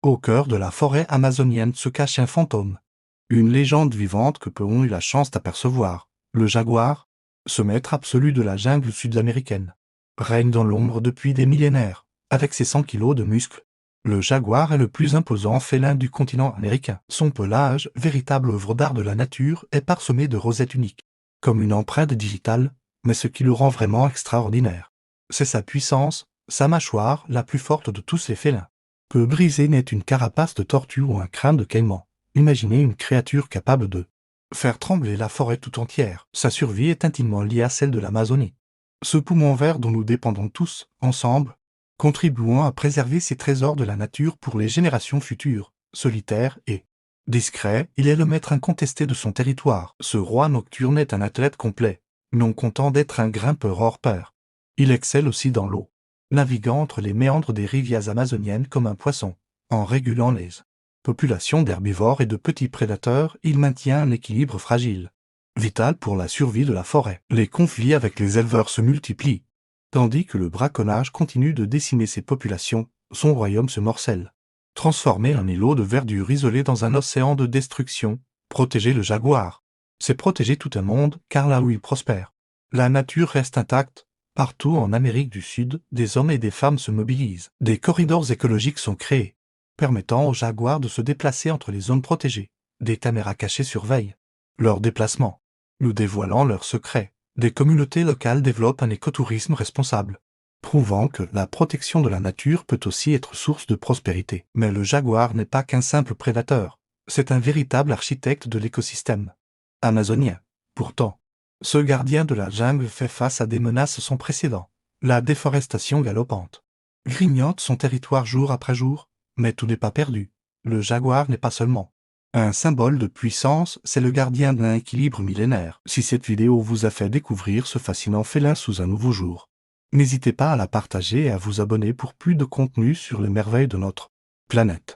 Au cœur de la forêt amazonienne se cache un fantôme. Une légende vivante que peu ont eu la chance d'apercevoir. Le jaguar, ce maître absolu de la jungle sud-américaine, règne dans l'ombre depuis des millénaires, avec ses 100 kilos de muscles. Le jaguar est le plus imposant félin du continent américain. Son pelage, véritable œuvre d'art de la nature, est parsemé de rosettes uniques, comme une empreinte digitale, mais ce qui le rend vraiment extraordinaire, c'est sa puissance, sa mâchoire, la plus forte de tous les félins. Peut briser net une carapace de tortue ou un crâne de caïman. Imaginez une créature capable de faire trembler la forêt tout entière. Sa survie est intimement liée à celle de l'Amazonie. Ce poumon vert dont nous dépendons tous, ensemble, contribuons à préserver ces trésors de la nature pour les générations futures. Solitaire et discret, il est le maître incontesté de son territoire. Ce roi nocturne est un athlète complet, non content d'être un grimpeur hors pair. Il excelle aussi dans l'eau, naviguant entre les méandres des rivières amazoniennes comme un poisson, en régulant les populations d'herbivores et de petits prédateurs, il maintient un équilibre fragile, vital pour la survie de la forêt. Les conflits avec les éleveurs se multiplient, tandis que le braconnage continue de décimer ses populations, son royaume se morcelle. Transformer un îlot de verdure isolé dans un océan de destruction, protéger le jaguar, c'est protéger tout un monde, car là où il prospère, la nature reste intacte. Partout en Amérique du Sud, des hommes et des femmes se mobilisent. Des corridors écologiques sont créés, permettant aux jaguars de se déplacer entre les zones protégées. Des caméras cachées surveillent leurs déplacements, nous dévoilant leurs secrets. Des communautés locales développent un écotourisme responsable, prouvant que la protection de la nature peut aussi être source de prospérité. Mais le jaguar n'est pas qu'un simple prédateur, c'est un véritable architecte de l'écosystème amazonien. Pourtant, ce gardien de la jungle fait face à des menaces sans précédent. La déforestation galopante grignote son territoire jour après jour, mais tout n'est pas perdu. Le jaguar n'est pas seulement un symbole de puissance, c'est le gardien d'un équilibre millénaire. Si cette vidéo vous a fait découvrir ce fascinant félin sous un nouveau jour, n'hésitez pas à la partager et à vous abonner pour plus de contenu sur les merveilles de notre planète.